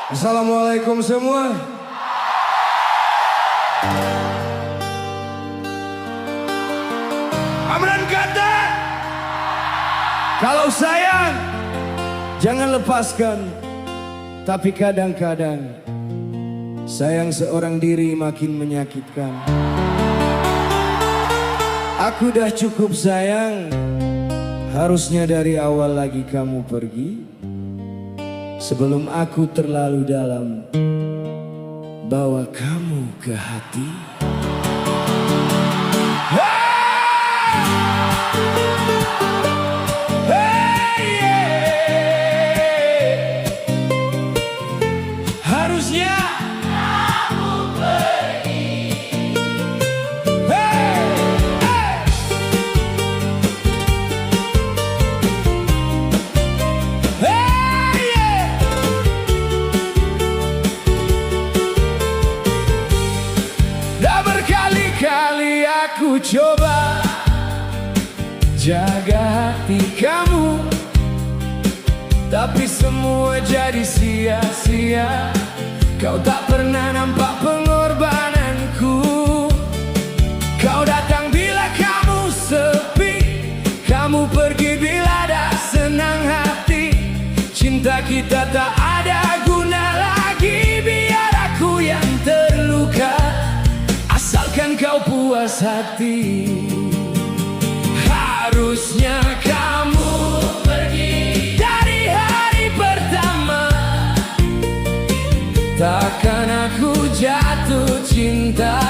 Assalamualaikum semua. Amran kata, kalau sayang jangan lepaskan. Tapi kadang-kadang sayang seorang diri makin menyakitkan. Aku dah cukup sayang, harusnya dari awal lagi kamu pergi. Sebelum aku terlalu dalam bawa kamu ke hati. Harusnya kamu pergi. Dah berkali-kali aku coba jaga hati kamu, tapi semua jadi sia-sia. Kau tak pernah nampak pengorbananku. Kau datang bila kamu sepi, kamu pergi bila dah senang hati. Cinta kita tak ada guna lagi. Biar aku yang terluka, asalkan kau puas hati. Harusnya kamu pergi dari hari pertama. Takkan aku jatuh cinta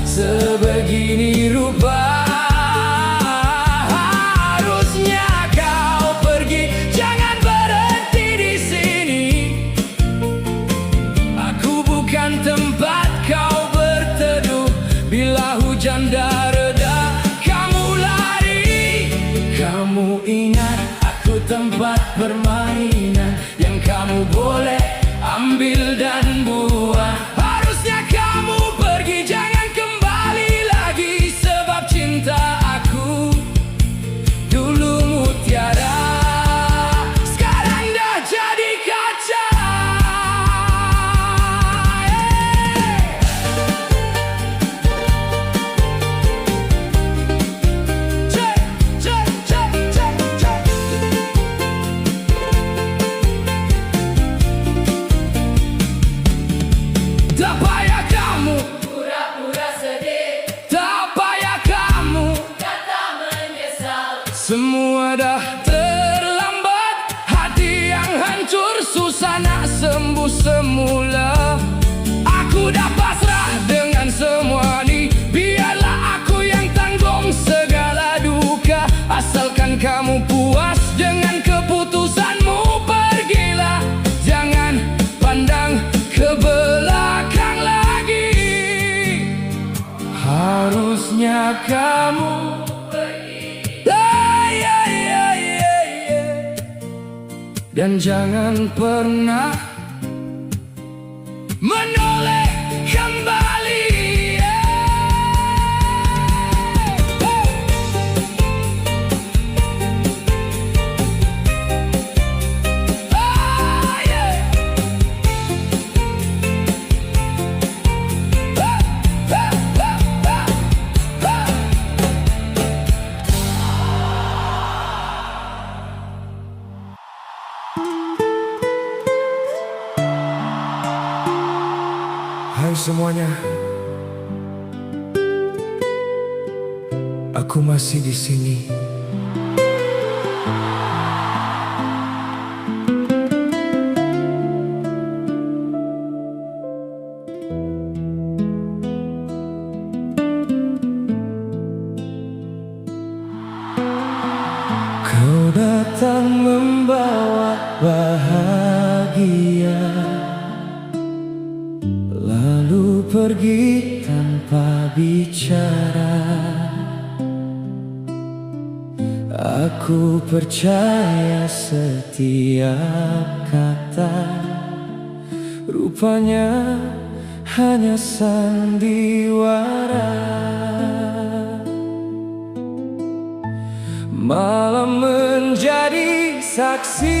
sebegini rupa. Harusnya kau pergi, jangan berhenti di sini. Aku bukan tempat kau berteduh. Bila hujan dah reda, kamu lari. Kamu ingat aku tempat permainan yang kamu boleh ambil dan buang. Harusnya kamu pergi, jangan kembali lagi. Sebab cinta aku dulu mutiara, sekarang dah jadi kaca. Tak payah kamu pura-pura sedih, tak payah kamu kata menyesal. Semua dah terlambat. Hati yang hancur susah nak sembuh semula. Aku dah pasrah dengan semua ni. Biarlah aku yang tanggung segala duka. Asalkan kamu puas dengan keputusanmu. Pergilah, jangan pandang ke belakang lagi. Harusnya kamu pergi. Dan jangan pernah menoleh kembali. Hai semuanya, aku masih di sini. Kau datang membawa bahagia, lalu pergi tanpa bicara. Aku percaya setiap kata, rupanya hanya sandiwara. Malam menjadi saksi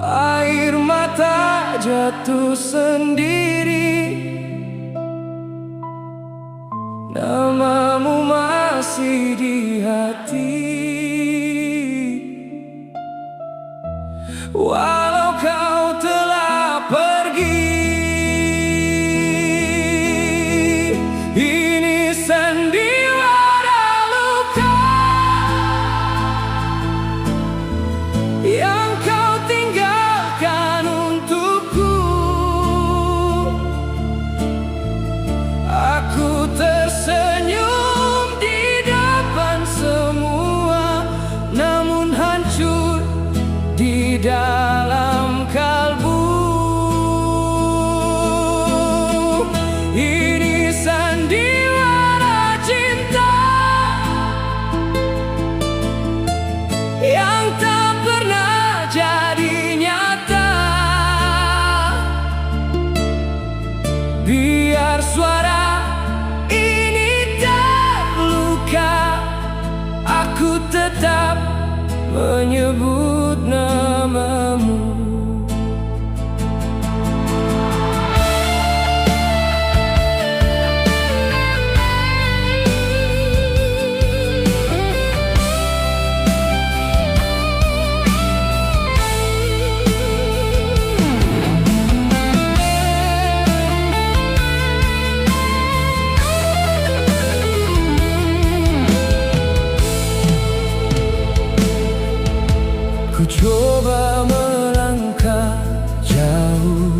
air mata jatuh sendiri. Namamu masih di hati, walau kau telah pergi. Ini sandiwara luka yang kau tinggalkan untukku. Aku tersenyum di depan semua, namun hancur di dalam kalbu. Ini sandiwara cinta yang tak pernah jadi nyata. Biar suara ini terluka, aku tetap menyebut namamu. Ku coba melangkah jauh,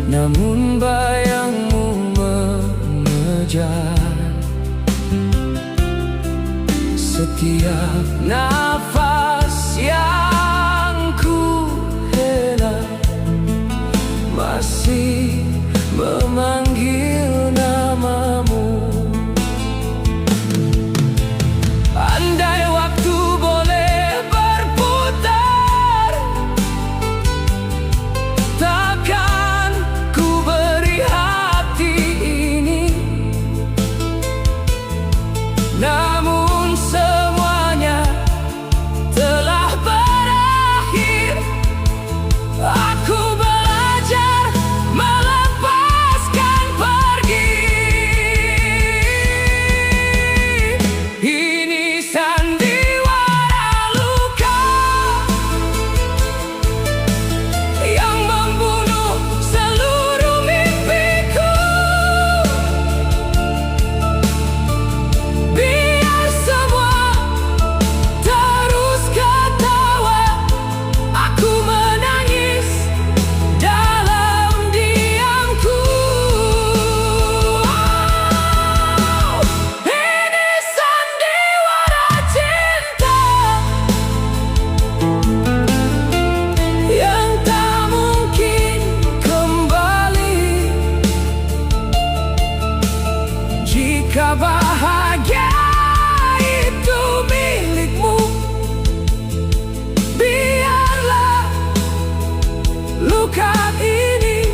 namun bayangmu mengejar. Setiap nafas yang ku hela masih memanggil namamu. Andai waktu boleh berputar, takkan ku beri hati ini. Namun semuanya telah berakhir. Aku belajar melepaskan pergi. Ini sandiwara luka yang membunuh seluruh mimpiku. Biar semua terus ketawa, aku menangis dalam diamku. Ini sandiwara cinta yang tak mungkin kembali. Jika bahagia itu milikmu, biarlah luka ini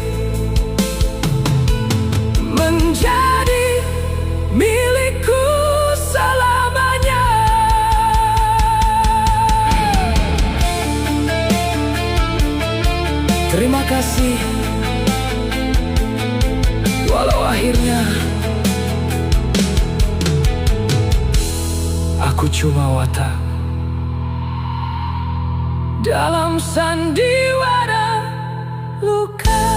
menjadi milikku selamanya. Terima kasih, walau akhirnya aku cuma watak dalam sandiwara luka.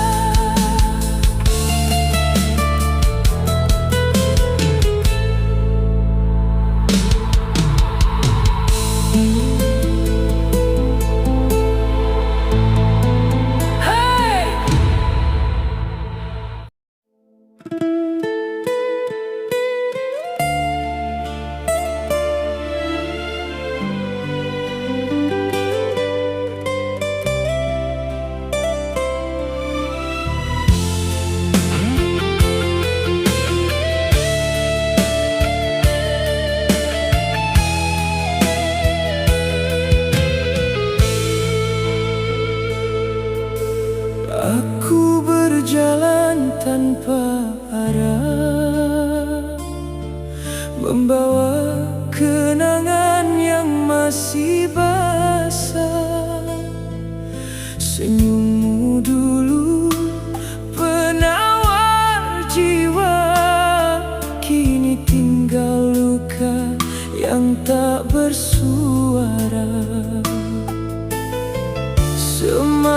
Hey! Aku berjalan tanpa arah, membawa kenangan yang masih baru.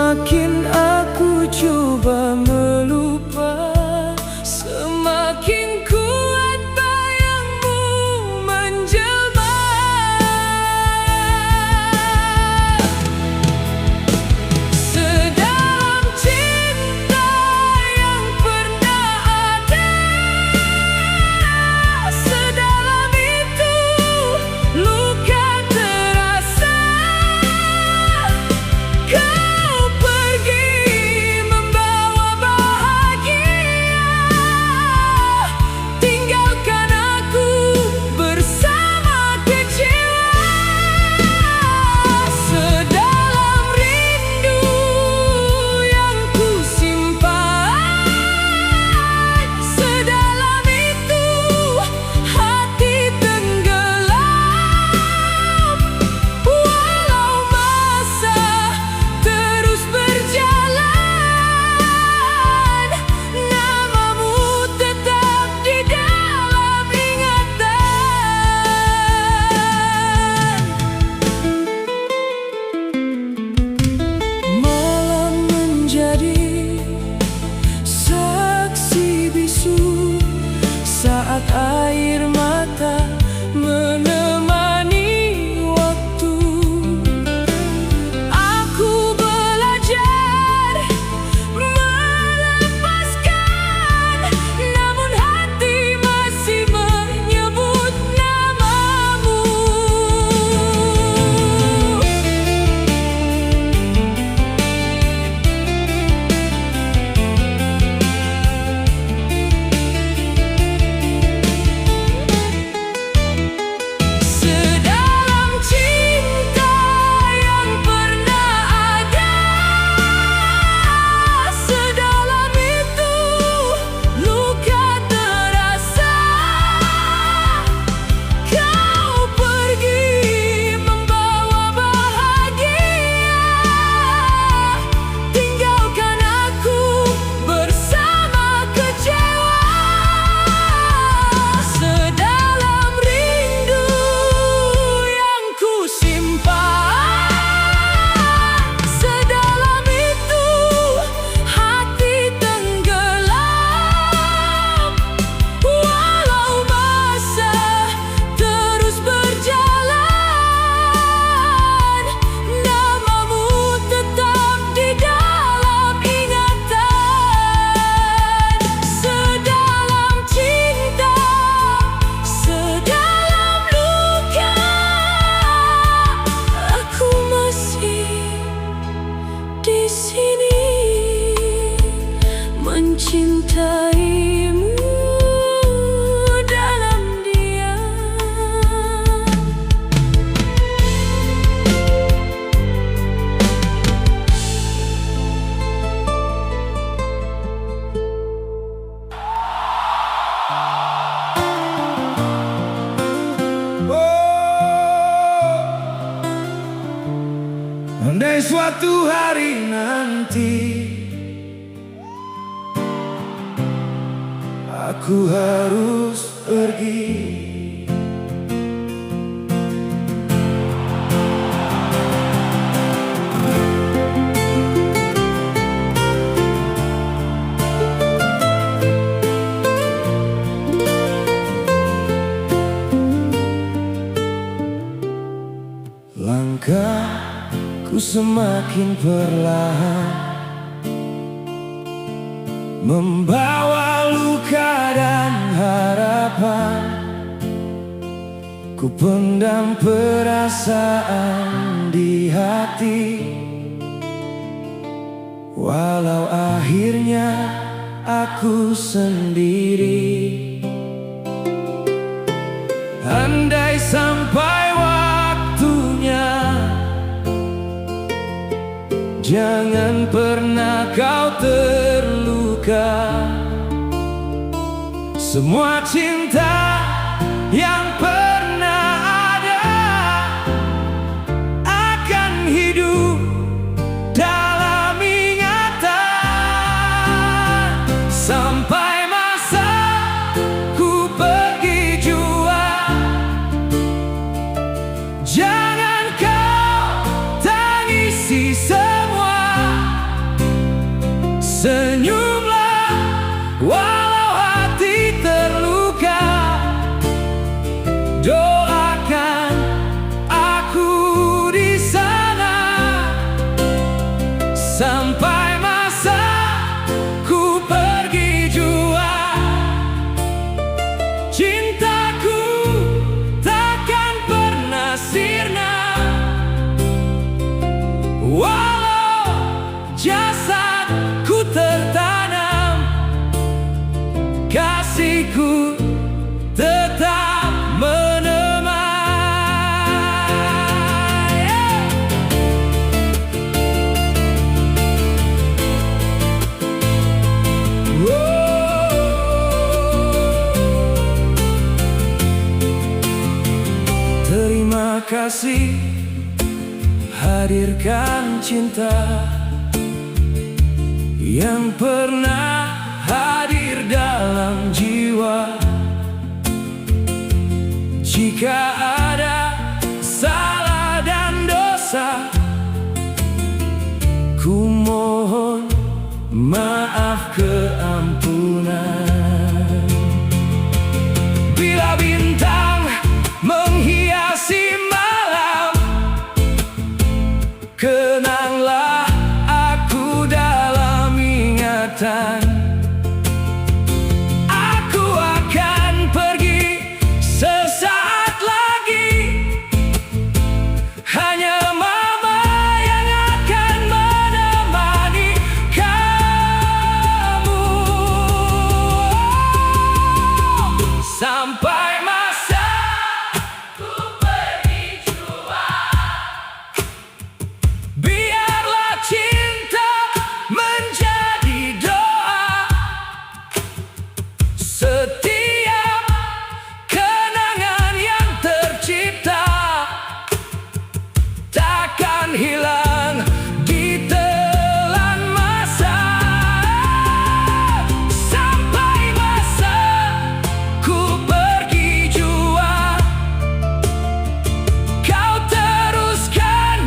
Semakin aku coba melupa, semakin kuat bayangmu menjelma. Sedalam cinta yang pernah ada, sedalam itu luka terasa. Kau pergi membawa bahagia, tinggalkan aku bersama kecewa. Sedalam rindu yang ku simpan, sedalam itu hati tenggelam. Walau masa terus berjalan, namamu tetap di dalam ingatan. Malam menjadi saksi bisu saat air mata menemani waktu. Aku belajar melepaskan, namun hati masih menyebut namamu. Sedalam cinta yang pernah ada, sedalam itu luka terasa. Kau pergi membawa bahagia, tinggalkan aku bersama kecewa. Sedalam rindu yang ku simpan, sedalam itu hati tenggelam. Walau masa terus berjalan, namamu tetap di dalam ingatan. Sedalam cinta, sedalam luka, aku masih di sini mencintaimu dalam diam. Andai suatu hari nanti aku harus pergi, langkahku semakin perlahan membawa luka dan harapan. Ku pendam perasaan di hati, walau akhirnya aku sendiri. Andai sampai waktunya, jangan pernah kau terluka. Semua cinta yang pernah ada akan hidup dalam ingatan. Sampai masa ku pergi jua, jangan kau tangisi semua kasih, hadirkan cinta yang pernah hadir dalam jiwa. Jika ada salah dan dosa, ku mohon maaf keampunan. Bila bintang menghiasi malam, kenanglah aku dalam ingatan. Aku akan pergi sesaat lagi, hanya mama yang akan menemani kamu sampai masa ku pergi jua. Biarlah cinta menjadi doa, setiap kenangan yang tercipta takkan hilang ditelan masa. Sampai masa ku pergi jua, kau teruskan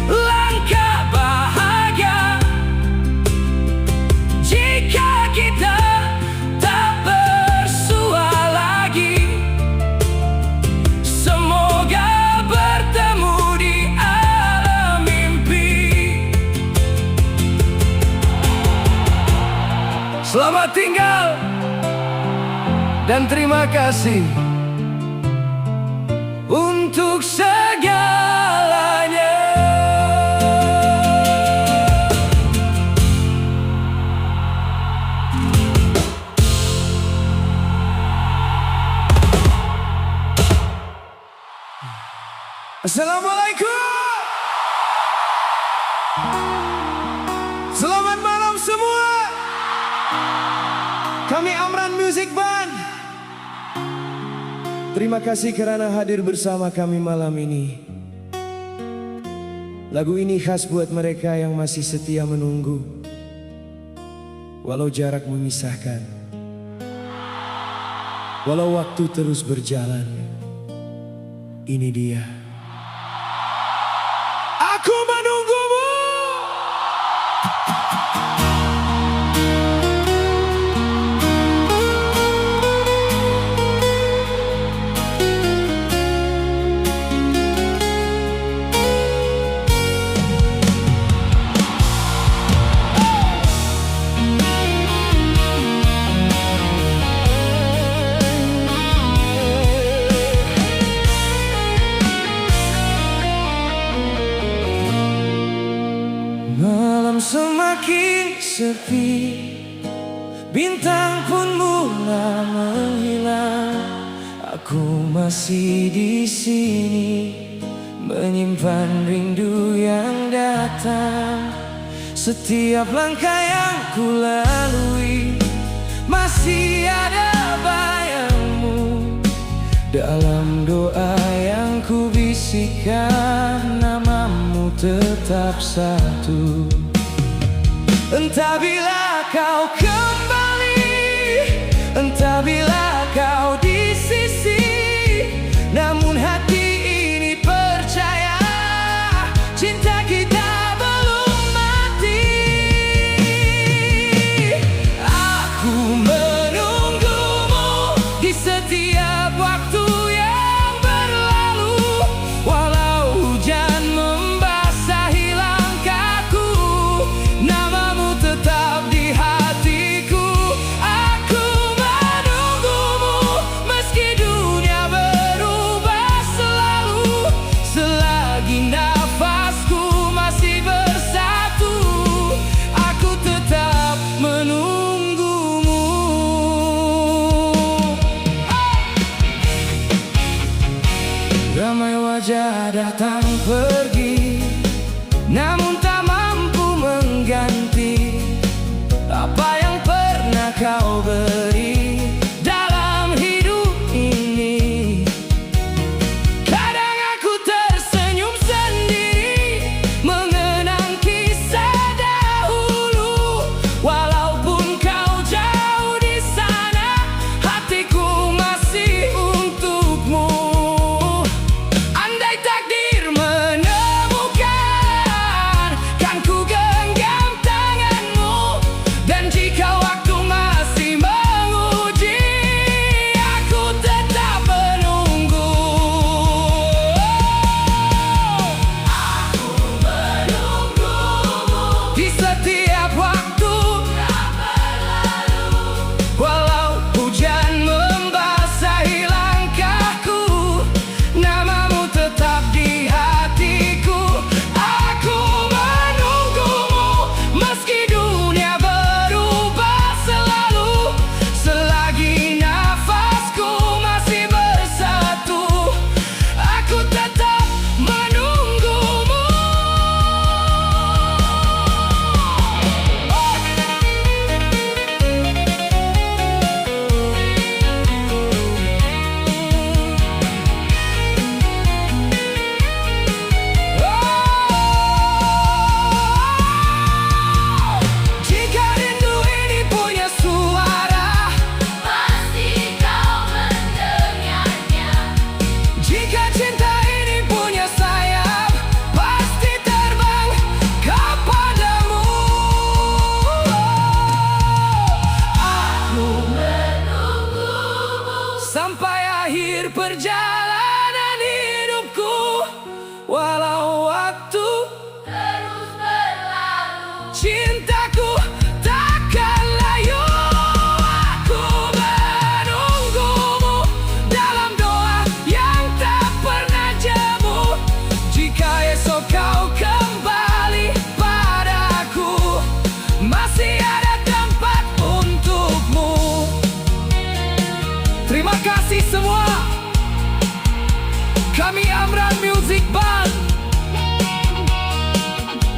langkah bahagia. Jika kita tak bersua lagi, semoga bertemu di alam mimpi. Selamat tinggal dan terima kasih untuk segalanya. Assalamualaikum. Selamat malam semua. Kami Amran Music Band. Terima kasih karena hadir bersama kami malam ini. Lagu ini khas buat mereka yang masih setia menunggu, walau jarak memisahkan, walau waktu terus berjalan. Ini dia. Aku menunggumu. Malam semakin sepi, bintang pun mulai menghilang. Aku masih di sini menyimpan rindu yang datang. Setiap langkah yang ku lalui masih ada bayangmu. Dalam doa yang ku bisikkan, namamu tetap satu. Entah bila kau kembali, entah bila kau di sisi, namun hati ini percaya cinta kita belum mati. Aku menunggumu di setiap waktu yang berlalu, walau hujan membasahi langkahku, namamu tetap di hatiku. Aku menunggumu meski dunia berubah selalu, selagi nafasku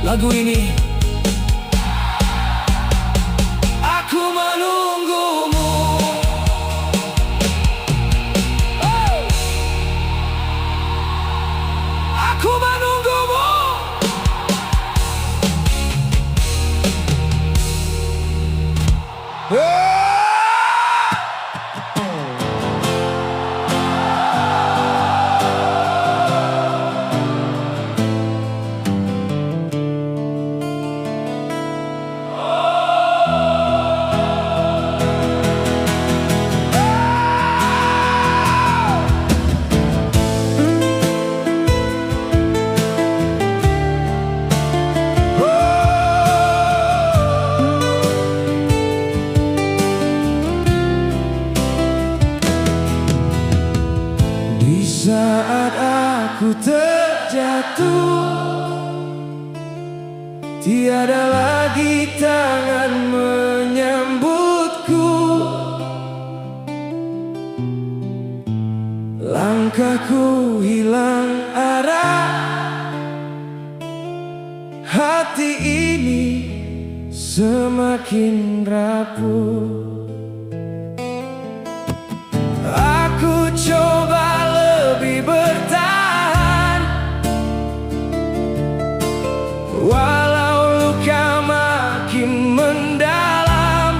lagu ini. Aku menunggumu. Aku menunggumu. Di saat aku terjatuh, tiada lagi tangan menyambutku. Langkahku hilang arah, hati ini semakin rapuh. Aku coba lebih bertahan, walau luka makin mendalam.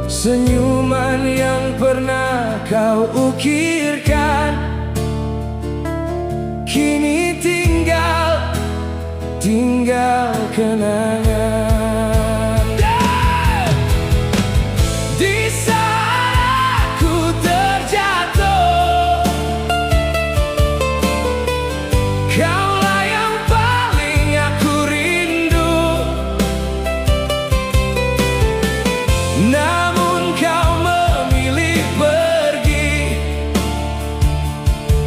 Senyuman yang pernah kau ukirkan kini tinggal kenangan. Di saat aku terjatuh, kaulah yang paling aku rindu. Namun kau memilih pergi,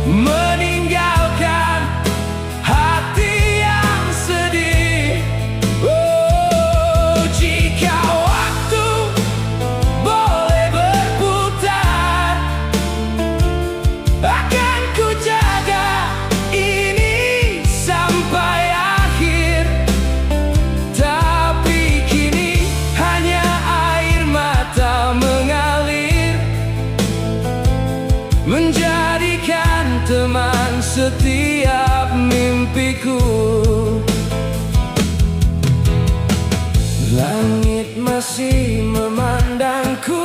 meninggalkan hati yang sedih. Oh, jika waktu boleh berputar, akan ku jaga ini sampai akhir. Tapi kini hanya air mata mengalir, menjadikan teman setiap mimpiku. Langit masih memandangku,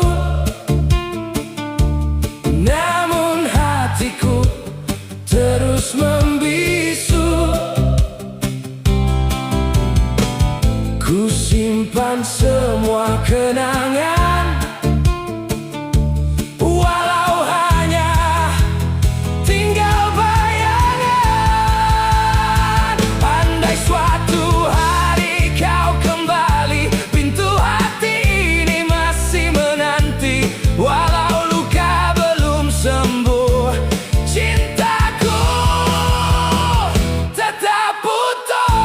namun hatiku terus membisu. Ku simpan semua kenangan, walau hanya tinggal bayangan. Andai suatu hari kau kembali, pintu hati ini masih menanti. Walau luka belum sembuh, cintaku tetap utuh.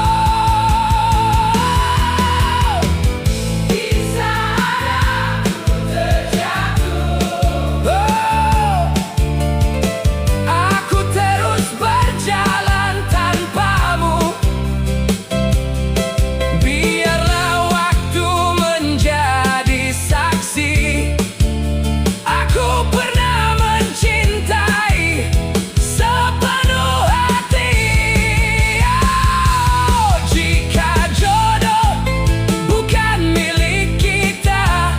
Di saat aku terjatuh, aku terus berjalan tanpamu. Biarlah waktu menjadi saksi, aku pernah mencintai sepenuh hati. Oh, jika jodoh bukan milik kita,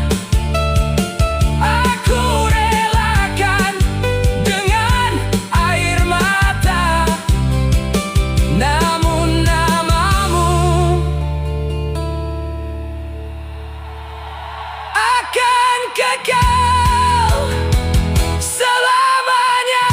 aku relakan dengan air mata. Namun namamu akan kekal selamanya.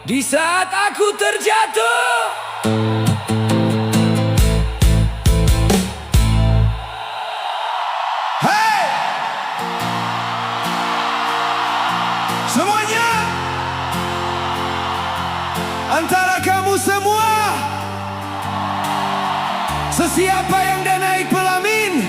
Di saat aku terjatuh, Hey! Semuanya, antara kamu semua, sesiapa yang danai pelamin,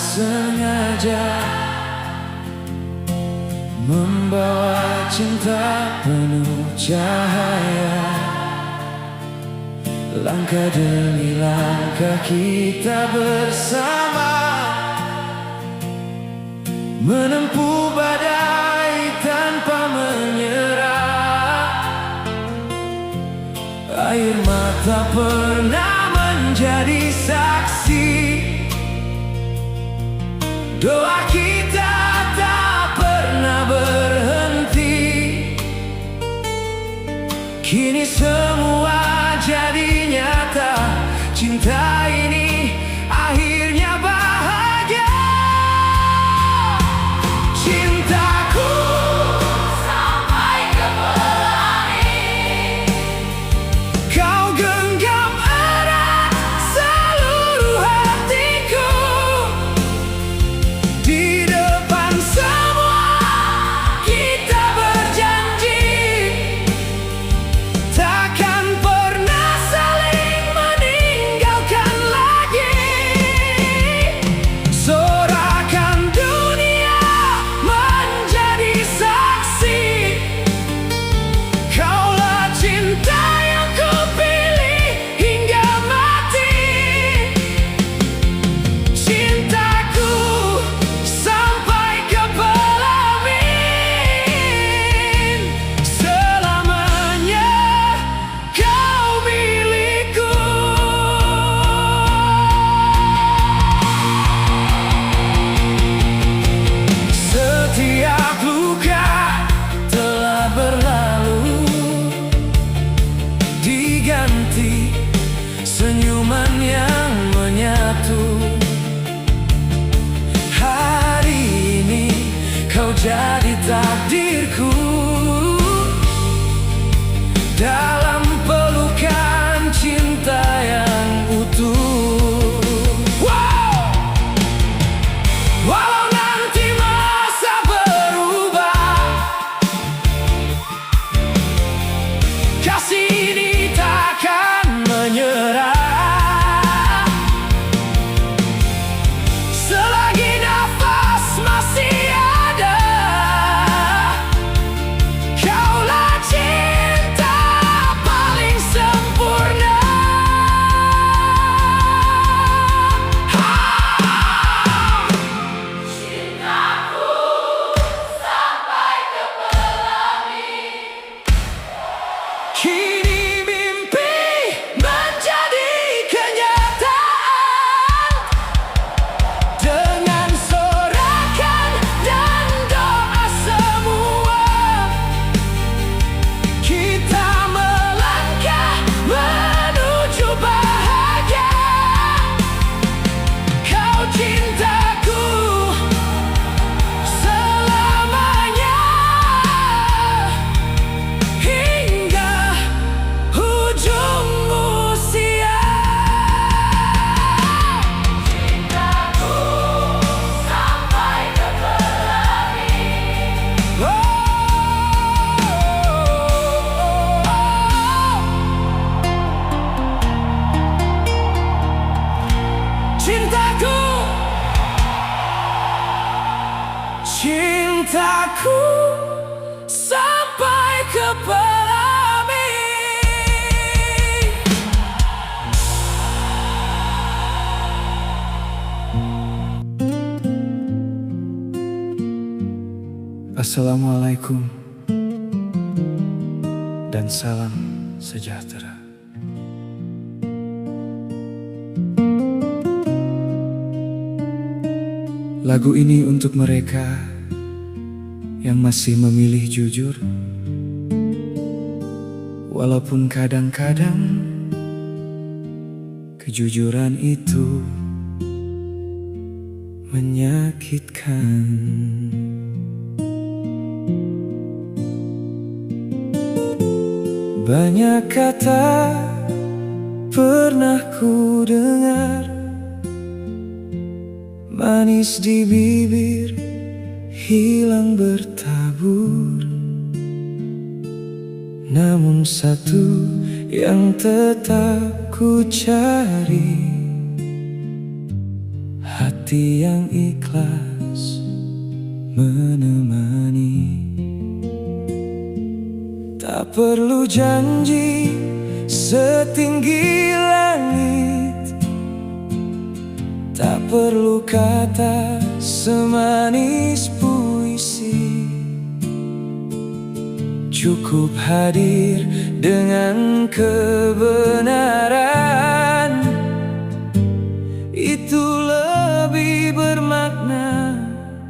sengaja membawa cinta penuh cahaya. Langkah demi langkah kita bersama menempuh badai tanpa menyerah. Air mata pernah menjadi saksi, doa kita tak pernah berhenti. Kini semua jadi nyata, cinta ini akhirnya bahagia. Cintaku sampai ke pelangi, kau genggam erat seluruh hatiku. Di depan semua kita berjanji takkan pernah saling meninggalkan lagi. Sorakan dunia menjadi saksi, kaulah cinta yang kupilih hingga mati. Cintaku sampai ke Pelamin, selamanya kau milikku. Setiap luka telah berlalu, diganti senyuman yang menyatu. Hari ini kau jadi takdirku, dalam pelukan cinta yang utuh. Wow! Walau nanti masa berubah, kasih ini takkan menyerah. Selagi nafas masih ada, kaulah cinta paling sempurna. Cintaku sampai ke Pelamin, kini mimpi menjadi kenyataan. Dengan sorakan dan doa semua, kita melangkah menuju bahagia. Kau cintaku selamanya hingga ujung usia. Cintaku sampai ke Pelamin. Cintaku, cintaku sampai ke Pelamin. Assalamualaikum dan salam sejahtera. Lagu ini untuk mereka yang masih memilih jujur, walaupun kadang-kadang kejujuran itu menyakitkan. Banyak kata pernah ku dengar, manis di bibir hilang bertabur. Namun satu yang tetap ku cari, hati hati yang ikhlas menemani. Tak perlu janji setinggi langit, tak perlu kata semanis puisi. Cukup hadir dengan kebenaran, itu lebih bermakna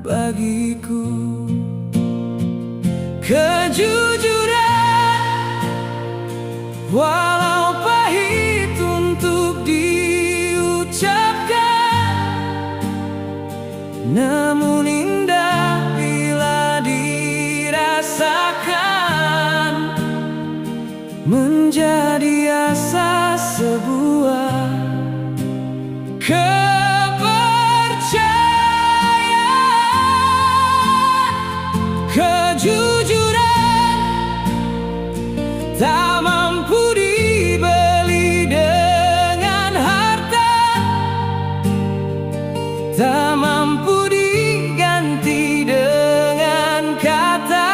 bagiku. Kejujuran, walau pahit untuk diucapkan, namun indah bila dirasakan, menjadi asas sebuah kepercayaan. Kejujuran tak mampu dibeli dengan harta, tak mampu diganti dengan kata,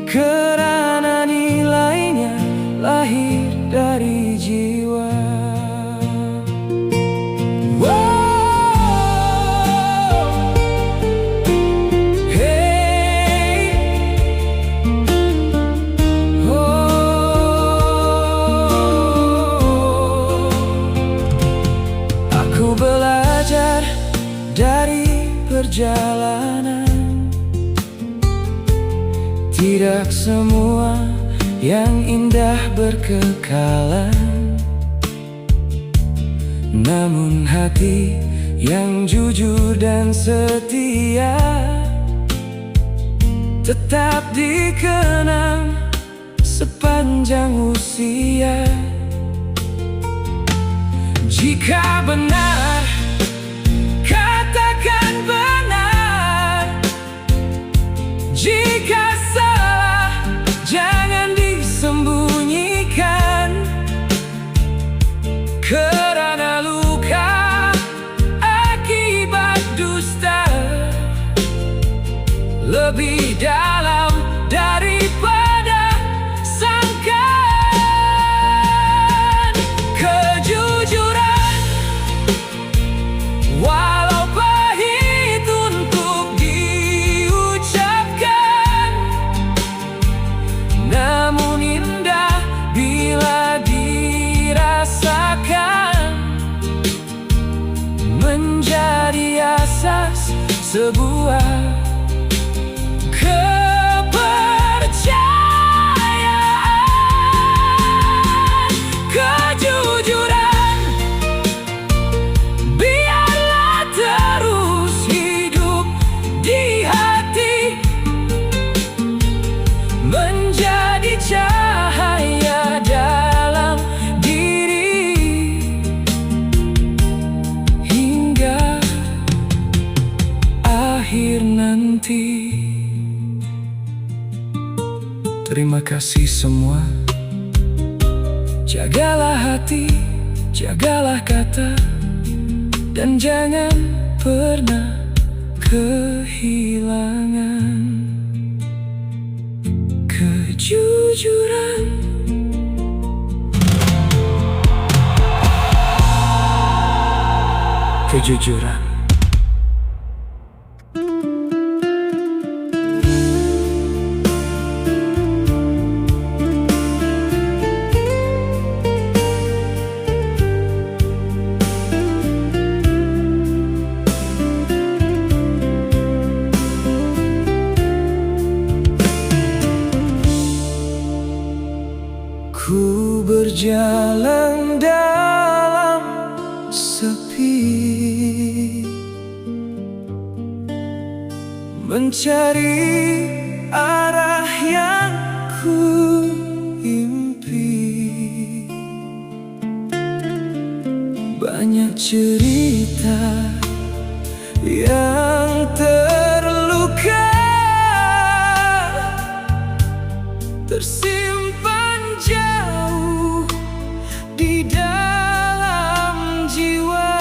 karena nilainya lahir dari jiwa. Dari perjalanan, tidak semua yang indah berkekalan, namun hati yang jujur dan setia tetap dikenang sepanjang usia. Jika benar, katakan benar. Jika salah, jangan disembunyikan, karena luka akibat dusta lebih dalam daripada sangkaan. Kejujuran, walau pahit untuk diucapkan, namun indah bila dirasakan, menjadi asas sebuah kepercayaan. Kejujuran biarlah terus hidup di hati, menjadi cahaya dalam diri, hingga akhir nanti. Terima kasih semua. Jagalah hati, jagalah kata, dan jangan pernah kehilangan kejujuran. Kejujuran. Ku berjalan dalam sepi, mencari arah yang ku impi. Banyak cerita yang terluka, tersimpan jauh di dalam jiwa.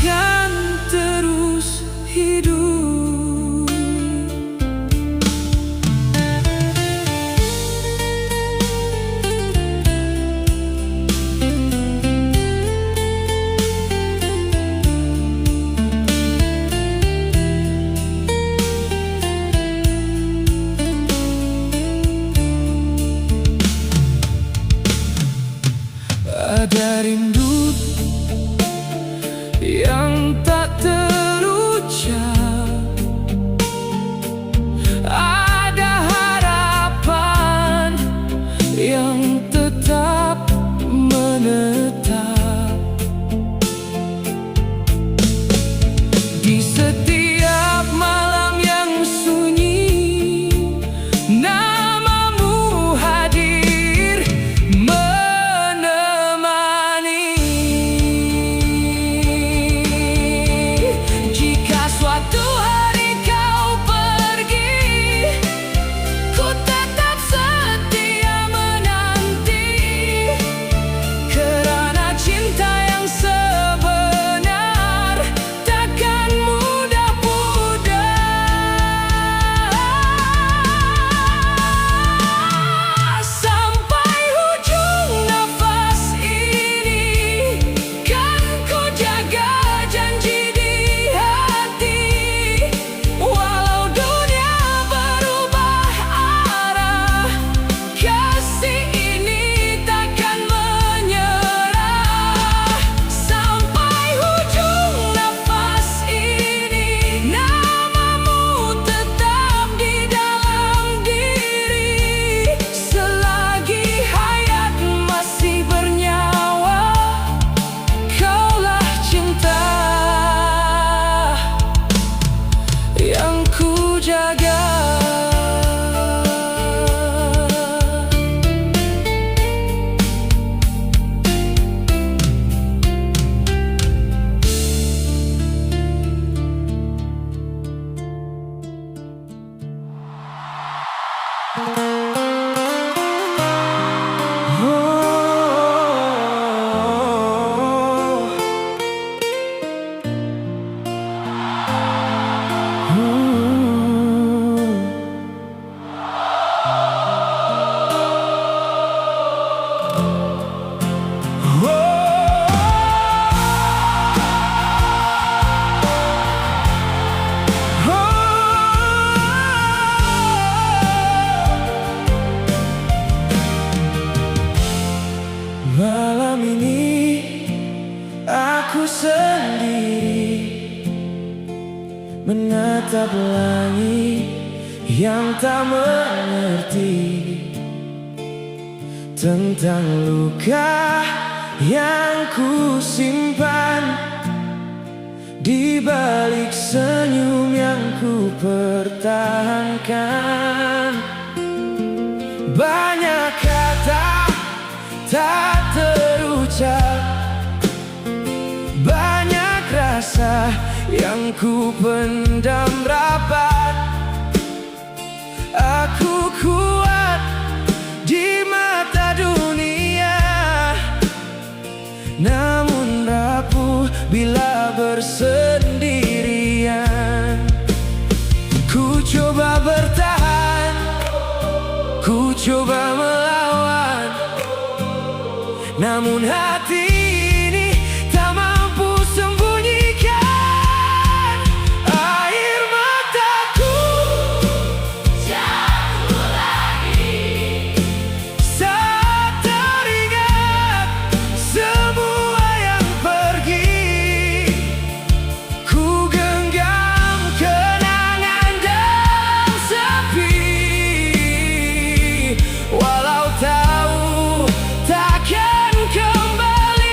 akan terus hidup. Ada rindu yang tak terucap, ada harapan yang tetap menetap di setiap malam yang sunyi. Namamu hadir menemani. Jika suatu hari kau pergi, ku tetap setia menanti, kerana cinta yang sebenar takkan mudah-mudah. Sampai hujung nafas ini kan ku jaga janji di hati. Walau dunia berubah arah, kasih ini takkan menyerah. Sampai hujung nafas ini, namamu tetap di dalam diri. Selagi hayat masih bernyawa, kaulah cinta yang ku jaga. Malam ini aku sendiri menatap langit yang tak mengerti tentang luka yang ku simpan di balik senyum yang ku pertahankan. Banyak kata tak terucap, banyak rasa yang ku pendam rapat. Aku kuat di mata dunia, namun rapuh bila bersendirian. Ku coba bertahan, ku coba melawan, namun hati ini tak mampu sembunyikan. Air mataku jatuh lagi saat teringat semua yang pergi. Ku genggam kenangan dan sepi, walau tahu takkan kembali.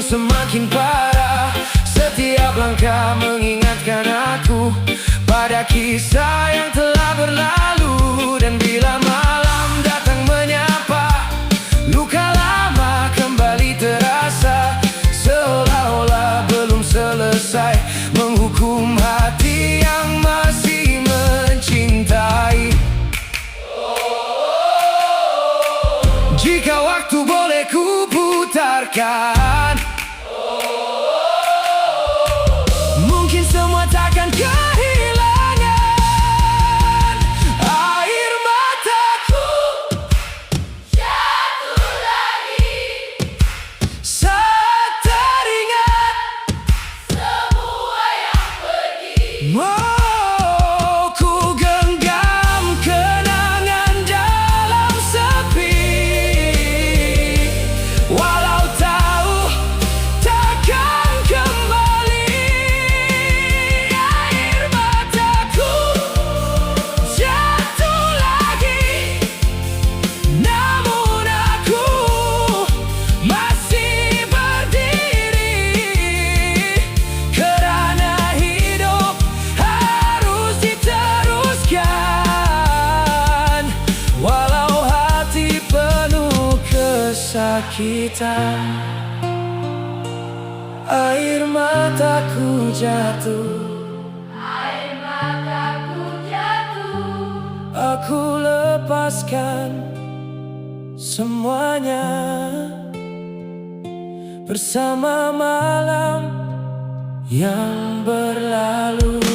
semakin parah. Setiap langkah mengingatkan aku pada kisah yang telah berlalu. Dan bila malam datang menyapa, luka lama kembali terasa, seolah-olah belum selesai menghukum hati yang masih mencintai. Jika waktu boleh ku putarkan, mungkin semua takkan kehilangan air mataku jatuh lagi saat teringat semua yang pergi. Oh, ku genggam kenangan dalam sepi, walau tahu takkan kembali. Air mataku jatuh lagi, namun aku masih berdiri, kerana hidup harus diteruskan, walau hati penuh kesakitan. Air mataku jatuh, aku lepaskan semuanya bersama malam yang berlalu.